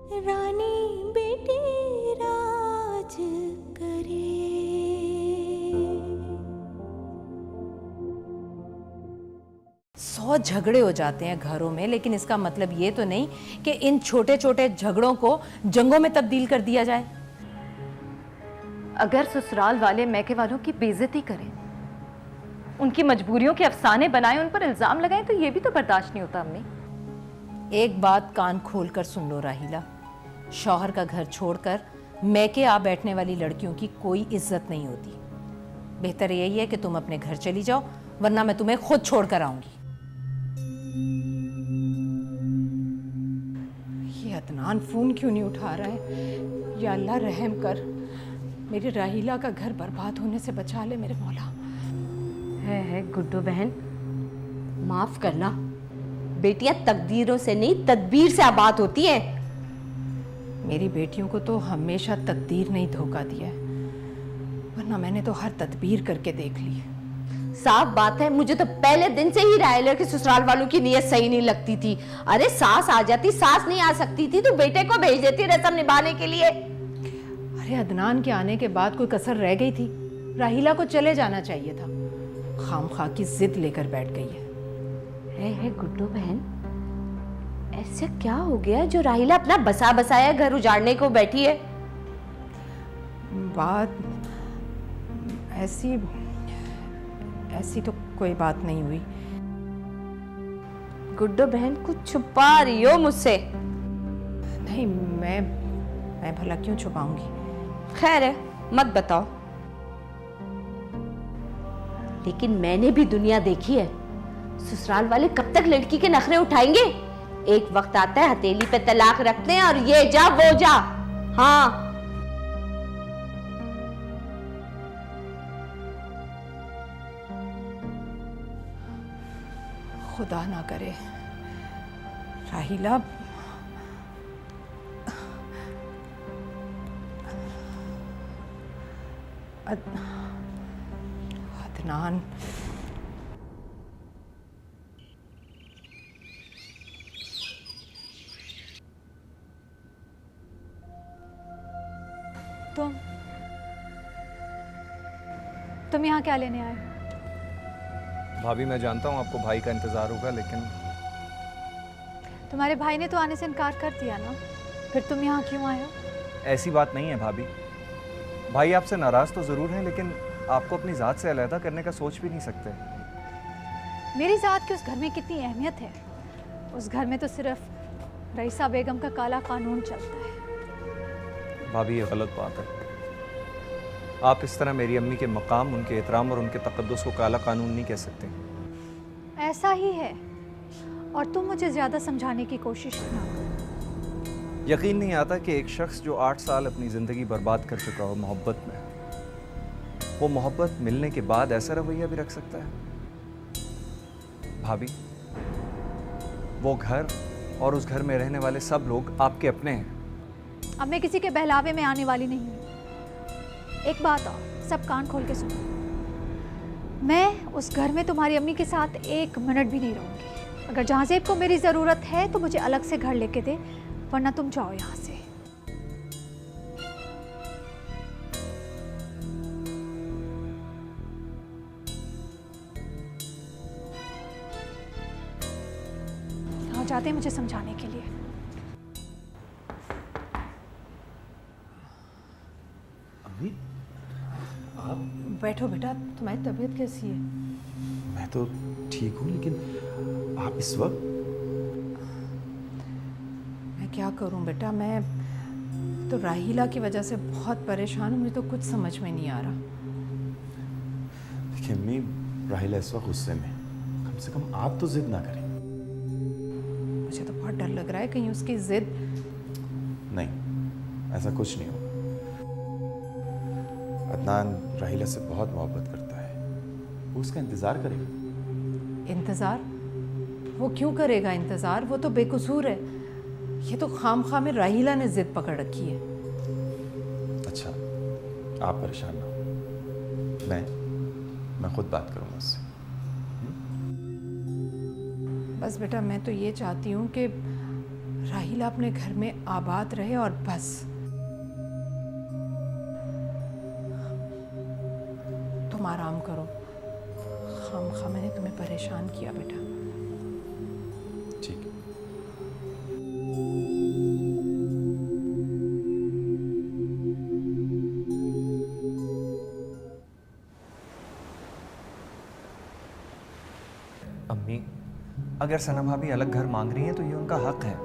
रानी बेटी राज करे। सौ झगड़े हो जाते हैं घरों में, लेकिन इसका मतलब ये तो नहीं कि इन छोटे छोटे झगड़ों को जंगों में तब्दील कर दिया जाए। अगर ससुराल वाले मैके वालों की बेइज्जती करें, उनकी मजबूरियों के अफसाने बनाएं, उन पर इल्जाम लगाएं, तो ये भी तो बर्दाश्त नहीं होता अम्मी। एक बात कान खोल कर सुन लो राहिला, शौहर का घर छोड़कर मैके आ बैठने वाली लड़कियों की कोई इज्जत नहीं होती। बेहतर यही है कि तुम अपने घर चली जाओ, वरना मैं तुम्हें खुद छोड़ कर आऊंगी। ये अदनान फोन क्यों नहीं उठा रहा है? या अल्लाह रहम कर, मेरी राहिला का घर बर्बाद होने से बचा ले मेरे मौला। है गुड्डू बहन, माफ करना, बेटियां तकदीरों से नहीं तदबीर से आबाद होती हैं। मेरी बेटियों को तो हमेशा तकदीर ने ही धोखा दिया है, वरना मैंने तो हर तदबीर करके देख ली है। साफ बात है, मुझे तो पहले दिन से ही रायलर के ससुराल वालों की नीयत सही नहीं लगती थी। अरे सास आ जाती, सास नहीं आ सकती थी तो बेटे को भेज देती रस्म निभाने के लिए। अरे अदनान के आने के बाद कोई कसर रह गई थी? राहिला को चले जाना चाहिए था, खामखा की जिद लेकर बैठ गई है। गुड्डू बहन, ऐसे क्या हो गया जो राहिला अपना बसा बसाया घर उजाड़ने को बैठी है? बात ऐसी तो कोई बात नहीं हुई। गुड्डू बहन, कुछ छुपा रही हो मुझसे? नहीं, मैं भला क्यों छुपाऊंगी? खैर है, मत बताओ। लेकिन मैंने भी दुनिया देखी है, ससुराल वाले कब तक लड़की के नखरे उठाएंगे? एक वक्त आता है हथेली पे तलाक रखते हैं और ये जा वो जा। हाँ, खुदा ना करे राहिला, अदनान तुम यहाँ क्या लेने आए? भाभी, मैं जानता हूँ आपको भाई का इंतजार होगा, लेकिन तुम्हारे भाई ने तो आने से इनकार कर दिया ना, फिर तुम यहाँ क्यों आए हो? ऐसी बात नहीं है भाभी। भाई आपसे नाराज तो जरूर हैं, लेकिन आपको अपनी जात से अलहदा करने का सोच भी नहीं सकते। मेरी जात की उस घर में कितनी अहमियत है? उस घर में तो सिर्फ रईसा बेगम का काला कानून चलता है। भाभी, ये गलत बात है। आप इस तरह मेरी अम्मी के मकाम, उनके एहतराम और उनके तकद्दुस को काला कानून नहीं कह सकते। ऐसा ही है, और तुम मुझे ज्यादा समझाने की कोशिश ना करो। यकीन नहीं आता कि एक शख्स जो 8 साल अपनी ज़िंदगी बर्बाद कर चुका हो मोहब्बत में, वो मोहब्बत मिलने के बाद ऐसा रवैया भी रख सकता है। भाभी, वो घर और उस घर में रहने वाले सब लोग आपके अपने हैं। अब मैं किसी के बहलावे में आने वाली नहीं हूँ। एक बात और, सब कान खोल के सुनो। मैं उस घर में तुम्हारी अम्मी के साथ 1 मिनट भी नहीं रहूंगी। अगर जहाज़ेब को मेरी ज़रूरत है तो मुझे अलग से घर लेके दे, वरना तुम जाओ यहाँ से। आओ, जाते हैं मुझे समझाने के लिए। अम्मी, आप? बैठो बेटा, तुम्हारी तबीयत कैसी है? मैं तो ठीक हूँ, लेकिन आप इस वक्त? मैं क्या करूं बेटा, मैं तो राहिला की वजह से बहुत परेशान हूँ। मुझे तो कुछ समझ में नहीं आ रहा। देखिए अम्मी, राहिला इस वक्त गुस्से में, कम से कम आप तो जिद ना करें। मुझे तो बहुत डर लग रहा है कहीं उसकी जिद। नहीं, ऐसा कुछ नहीं हो। अदनान राहिला से बहुत मोहब्बत करता है, वो उसका इंतजार करेगा। इंतजार? वो क्यों करेगा इंतजार? वो तो बेकसूर है। ये तो खामखा में राहिला ने जिद पकड़ रखी है। अच्छा, आप परेशान ना हो, मैं खुद बात करूंगा उससे। बस बेटा, मैं तो ये चाहती हूँ कि राहिला अपने घर में आबाद रहे और बस। तुम आराम करो, खामखा मैंने तुम्हें परेशान किया बेटा। ठीक है। अम्मी, अगर सना भाभी अलग घर मांग रही हैं तो ये उनका हक है।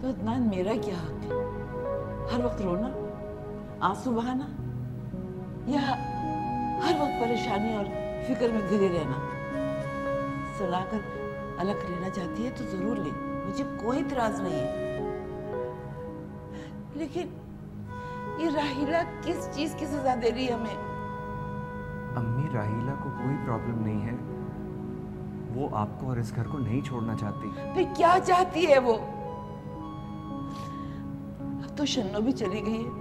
तो अदनान, मेरा क्या हक है? हर वक्त रोना, आंसू बहाना, या हर वक्त परेशानी और फिक्र में घिरे रहना? सुनाकर अलग रहना चाहती है तो जरूर ले, मुझे कोई इतराज नहीं है। लेकिन ये राहिला किस चीज की सजा दे रही है हमें? अम्मी, राहिला को कोई प्रॉब्लम नहीं है, वो आपको और इस घर को नहीं छोड़ना चाहती। फिर क्या चाहती है वो? अब तो शन्नो भी चली गई है,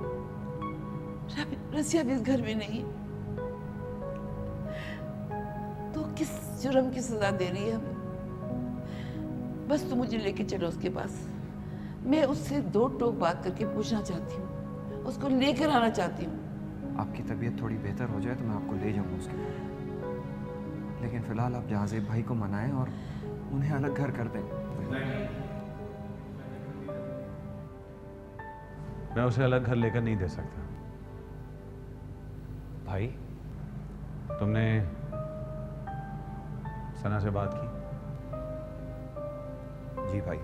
रसिया भी इस घर में नहीं है, तो किस जुर्म की सजा दे रही है हमें? बस तुम मुझे लेके चलो उसके पास, मैं उससे दो टोक बात करके पूछना चाहती हूँ, उसको लेकर आना चाहती हूँ। आपकी तबीयत थोड़ी बेहतर हो जाए तो मैं आपको ले जाऊंगा उसके पास, लेकिन फिलहाल आप जहाज़ेब भाई को मनाएं और उन्हें अलग घर कर दें। मैं उसे अलग घर लेकर नहीं दे सकता। भाई, तुमने सना से बात की? जी भाई।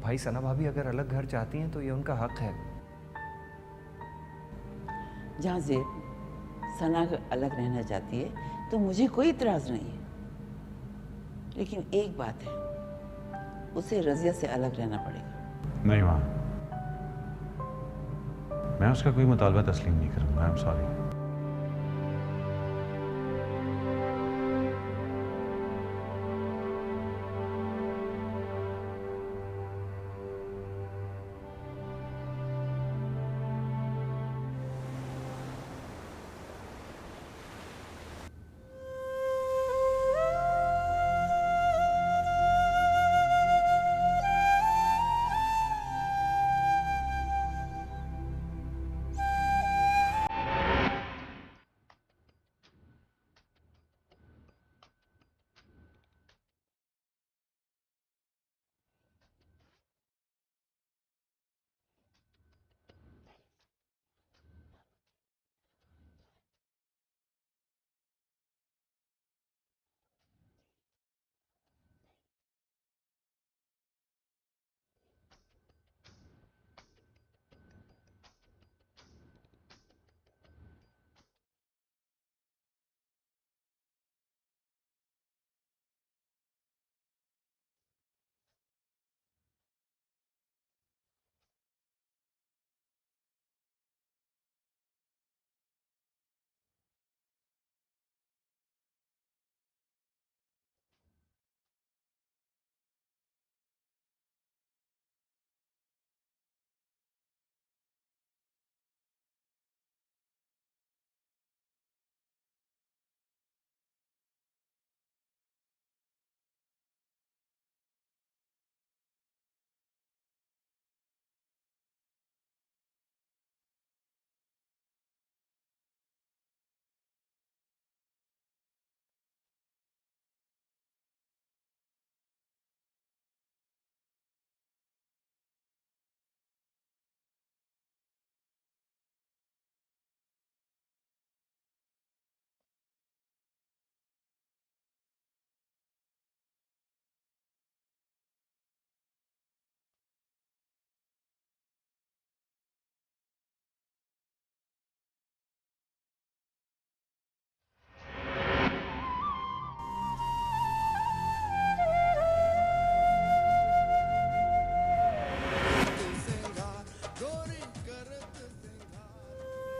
भाई, सना भाभी अगर अलग घर चाहती हैं तो ये उनका हक है। जहाँ जेब सना अगर अलग रहना चाहती है तो मुझे कोई इतराज नहीं है, लेकिन एक बात है, उसे रजिया से अलग रहना पड़ेगा। नहीं माँ, मैं उसका कोई मुतालबा तस्लीम नहीं करूंगा। I am sorry.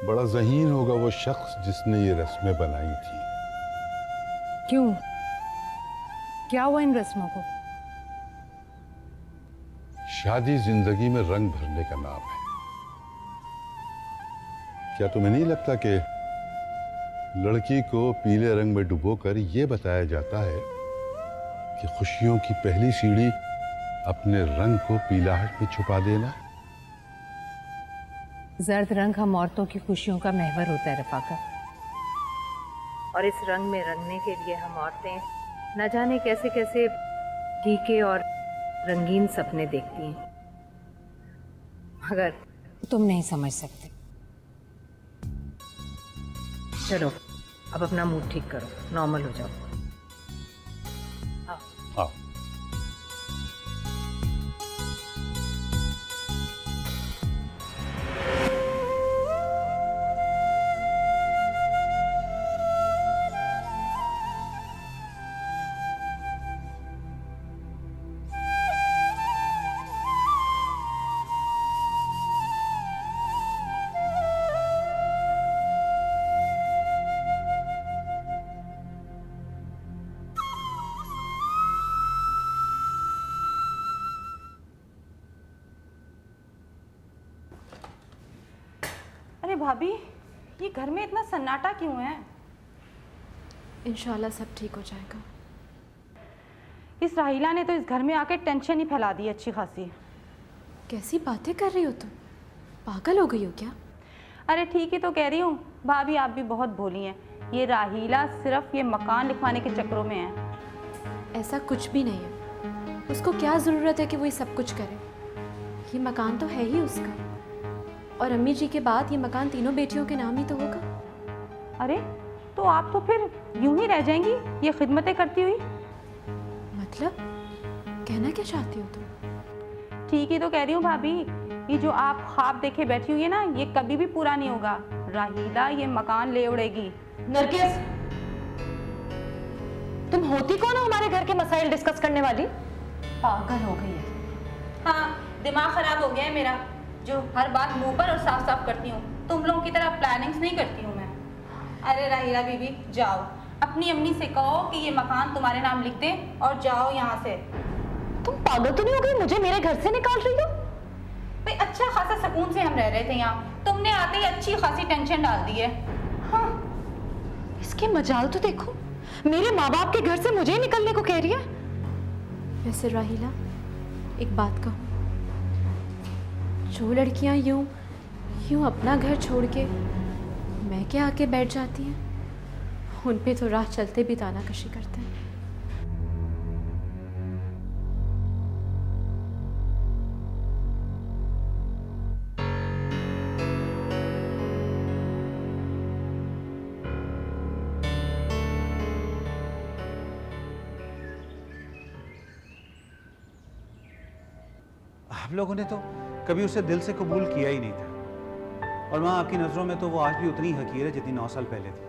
बड़ा ज़हीन होगा वो शख्स जिसने ये रस्में बनाई थी। क्यों? क्या हुआ इन रस्मों को? शादी जिंदगी में रंग भरने का नाम है। क्या तुम्हें नहीं लगता कि लड़की को पीले रंग में डुबोकर यह बताया जाता है कि खुशियों की पहली सीढ़ी अपने रंग को पीलाहट में छुपा देना। जर्द रंग हम औरतों की खुशियों का महवर होता है रफाका, और इस रंग में रंगने के लिए हम औरतें न जाने कैसे कैसे फीके और रंगीन सपने देखती हैं, मगर तुम नहीं समझ सकते। चलो अब अपना मूड ठीक करो, नॉर्मल हो जाओ। हाँ। अरे भाभी, ये घर में इतना सन्नाटा क्यों है? इंशाल्लाह सब ठीक हो जाएगा। इस राहिला ने तो इस घर में आके टेंशन ही फैला दी अच्छी खासी। कैसी बातें कर रही हो तुम? पागल हो गई हो क्या? अरे ठीक ही तो कह रही हूँ भाभी, आप भी बहुत भोली हैं। ये राहिला सिर्फ ये मकान लिखवाने के चक्करों में है। ऐसा कुछ भी नहीं है। उसको क्या ज़रूरत है कि वो ये सब कुछ करे? ये मकान तो है ही उसका, और अम्मी जी के बाद ये मकान तीनों बेटियों के नाम ही तो होगा। अरे तो आप तो फिर यूं ही रह जाएंगी ये खिदमतें करती हुई? मतलब कहना क्या चाहती हो तुम? ठीक ही तो कह रही हूँ भाभी, ये जो आप ख्वाब देखे बैठी हुई है ना, ये कभी भी पूरा नहीं होगा। राहिला ये मकान ले उड़ेगी। नरगिस, तुम होती कौन हो हमारे घर के मसाइल डिस्कस करने वाली? पागल हो गई है। हाँ, दिमाग खराब हो गया है मेरा, जो हर बात मुंह पर और साफ साफ करती हूँ। तुम लोगों की तरह प्लानिंग्स नहीं करती हूँ मैं। अरे राहिला बीबी, जाओ अपनी अम्मी से कहो कि ये मकान तुम्हारे नाम लिख दे और जाओ यहाँ से। तुम पागल तो नहीं हो गई? मुझे मेरे घर से निकाल रही हो? भाई अच्छा खासा सुकून से हम रह रहे थे यहाँ, तुमने आते ही अच्छी खासी टेंशन डाल दी है। हाँ, इसके मजाल तो देखो, मेरे माँ बाप के घर से मुझे ही निकलने को कह रही है। वैसे राहिला, एक बात कहूँ, जो लड़कियाँ यूं अपना घर छोड़ के मैं के आके बैठ जाती हैं, उन पे तो राह चलते भी तानाकशी करते हैं। आप लोगों ने तो कभी उसे दिल से कबूल किया ही नहीं था, और माँ आपकी नज़रों में तो वो आज भी उतनी हकीर है जितनी 9 साल पहले थी।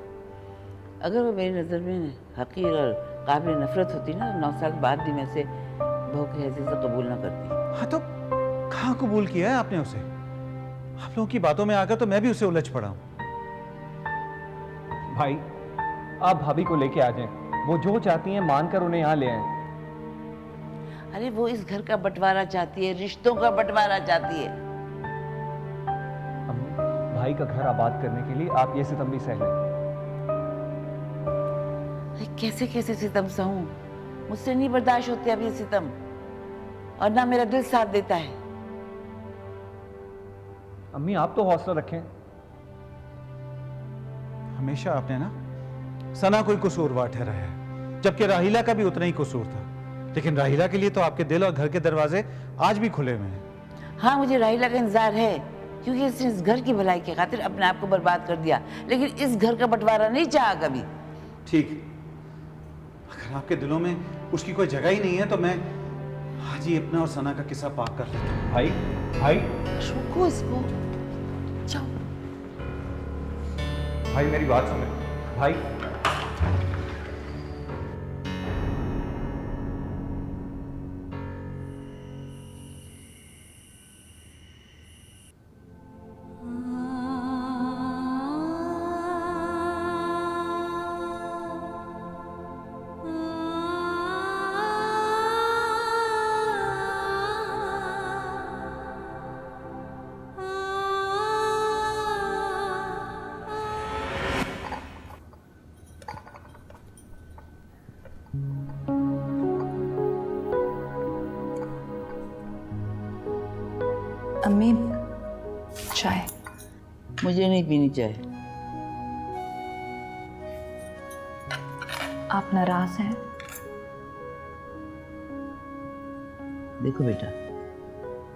अगर वो मेरी नज़र में हकीर और काबिल नफरत होती ना, तो 9 साल बाद भी मैं से बहू की हैसियत से कबूल ना करती। हाँ तो कहाँ कबूल किया है आपने उसे? आप लोगों की बातों में आकर तो मैं भी उसे उलझ पड़ा हूँ। भाई आप भाभी को लेके आ जाएं, वो जो चाहती हैं मानकर उन्हें यहाँ ले आएं। अरे वो इस घर का बंटवारा चाहती है, रिश्तों का बंटवारा चाहती है। भाई का घर आबाद करने के लिए आप ये सितम भी सह लें। कैसे कैसे सितम सहूं? मुझसे नहीं बर्दाश्त होते अब ये सितम, और ना मेरा दिल साथ देता है। अम्मी आप तो हौसला रखें। हमेशा आपने ना सना कोई कसूरवार ठहराया है, जबकि राहिला का भी उतना ही कसूर था। लेकिन राहिला के लिए तो आपके दिल और घर के दरवाजे आज भी खुले हुए हैं। हाँ, मुझे राहिला का इंतजार है, क्योंकि इसने इस घर की भलाई की खातिर अपने आप को बर्बाद कर दिया, लेकिन इस घर का बंटवारा नहीं चाहा कभी। ठीक, अगर आपके दिलों में उसकी कोई जगह ही नहीं है तो मैं आज ही अपना और सना का किस्सा पाक कर लेता हूँ। भाई भाई रुको इसको, जाओ। भाई मेरी बात सुने भाई। अम्मी चाय। मुझे नहीं पीनी चाय। आप नाराज हैं? देखो बेटा,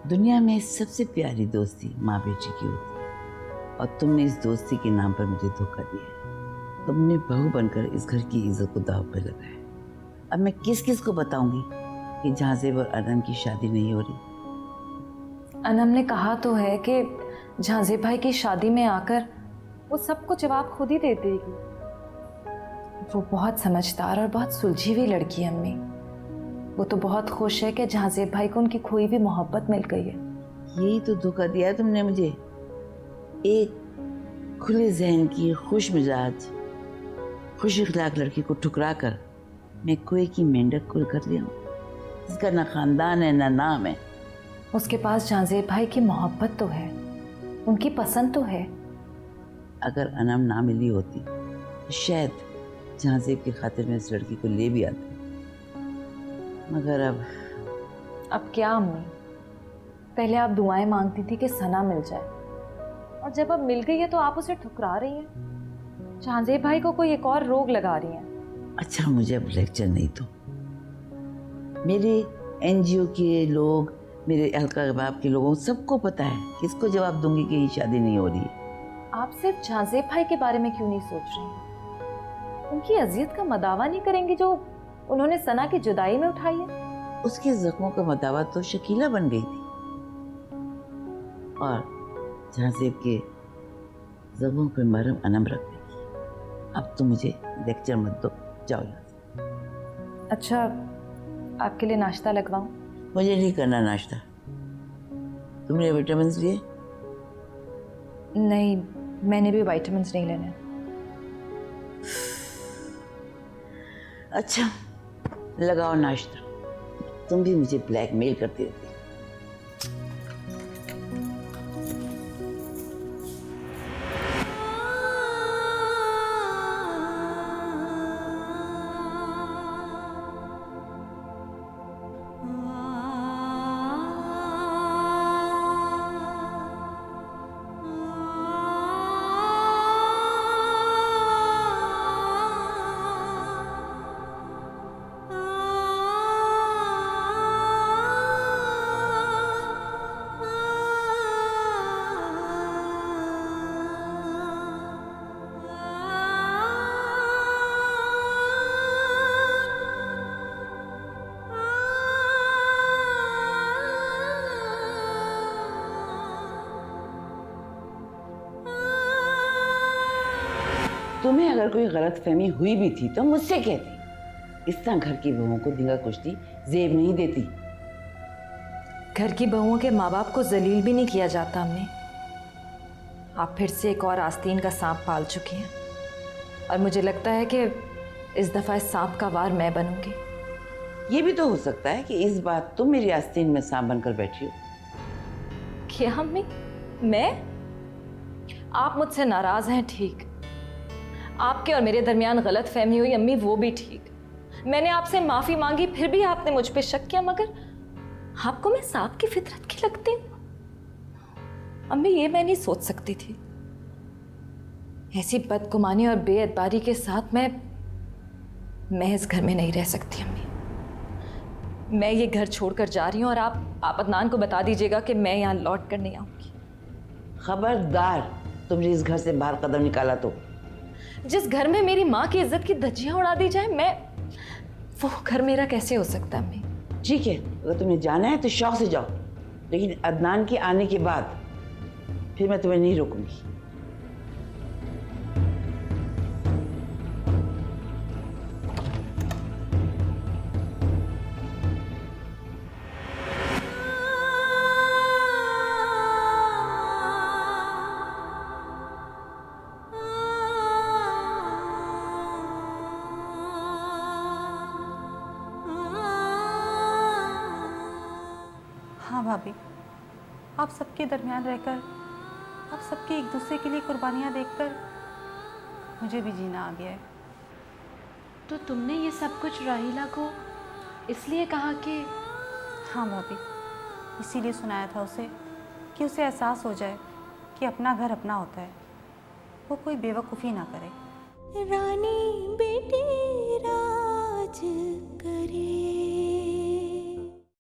दुनिया में सबसे प्यारी दोस्ती माँ बेटी की होती है, और तुमने इस दोस्ती के नाम पर मुझे धोखा दिया है। तुमने बहू बनकर इस घर की इज्जत को दांव पर लगाया। अब मैं किस किस को बताऊंगी कि झांसेब और अनम की शादी नहीं हो रही? अनम ने कहा तो है कि झांसेब भाई की शादी में आकर वो सबको जवाब खुद ही दे देगी। वो बहुत समझदार और बहुत सुलझी हुई लड़की है अम्मी। वो तो बहुत खुश है कि झांसेब भाई को उनकी खोई हुई मोहब्बत मिल गई है। यही तो धोखा दिया है तुमने मुझे। एक खुले जहन की, खुश मिजाज, खुश इखलाक लड़की को ठुकरा कर मैं कोई की मेंढक कुल कर लिया हूँ। इसका ना खानदान है ना नाम है। उसके पास झांसेब भाई की मोहब्बत तो है, उनकी पसंद तो है। अगर अनम ना मिली होती तो शायद झांसेब की खातिर मैं इस लड़की को ले भी आती, मगर अब क्या अम्मी? पहले आप दुआएं मांगती थी कि सना मिल जाए, और जब अब मिल गई है तो आप उसे ठुकरा रही हैं। झांसेब भाई को कोई एक और रोग लगा रही हैं। अच्छा, मुझे अब लेक्चर नहीं तो। मेरे एनजीओ के लोग, मेरे हल्का अहबाब के लोगों, सबको पता है। किसको जवाब दूंगी कि ये शादी नहीं हो रही है? आप सिर्फ झांसेब भाई के बारे में क्यों नहीं सोच रही हैं? उनकी अजियत का मदावा नहीं करेंगी जो उन्होंने सना की जुदाई में उठाई है? उसके जख्मों का मदावा तो शकीला बन गई थी, और झांसेब के जख्मों पर मरहम अनम रख देगी। अब तो मुझे लेक्चर मत दो, जाओ यहाँ से। अच्छा, आपके लिए नाश्ता लगवाऊं? मुझे नहीं करना नाश्ता। तुमने विटामिन लिए? नहीं, मैंने भी विटामिन्स नहीं लेने। अच्छा, लगाओ नाश्ता। तुम भी मुझे ब्लैकमेल करती रहती। तुम्हें अगर कोई गलतफहमी हुई भी थी तो मुझसे कहती। इस तरह घर की बहुओं को धींगा कुश्ती जेब नहीं देती। घर की बहुओं के माँ बाप को जलील भी नहीं किया जाता अम्मी। आप फिर से एक और आस्तीन का सांप पाल चुकी हैं, और मुझे लगता है कि इस दफा इस सांप का वार मैं बनूंगी। ये भी तो हो सकता है कि इस बार तुम मेरी आस्तीन में सांप बनकर बैठी हो। क्या अम्मी? मैं? आप मुझसे नाराज हैं, ठीक। आपके और मेरे दरमियान गलत फहमी हुई अम्मी, वो भी ठीक। मैंने आपसे माफी मांगी, फिर भी आपने मुझ पे शक किया। मगर आपको मैं सांप की फितरत की लगती हूँ अम्मी? ये मैं नहीं सोच सकती थी। ऐसी बदगुमानी और बेअदबारी के साथ मैं इस घर में नहीं रह सकती अम्मी। मैं ये घर छोड़कर जा रही हूँ, और आप अदनान को बता दीजिएगा कि मैं यहाँ लौट कर नहीं आऊंगी। खबरदार, तुमने इस घर से बाहर कदम निकाला तो। जिस घर में मेरी माँ की इज्जत की धज्जियां उड़ा दी जाए, वो घर मेरा कैसे हो सकता है अम्मी? ठीक है, अगर तुम्हें जाना है तो शौक से जाओ, लेकिन अदनान के आने के बाद फिर मैं तुम्हें नहीं रोकूंगी। हाँ भाभी, आप सबके दरमियान रहकर, आप सबके एक दूसरे के लिए कुर्बानियाँ देखकर मुझे भी जीना आ गया है। तो तुमने ये सब कुछ राहिला को इसलिए कहा कि? हाँ भाभी, इसीलिए सुनाया था उसे कि उसे एहसास हो जाए कि अपना घर अपना होता है, वो कोई बेवकूफ़ी ना करे। रानी बेटी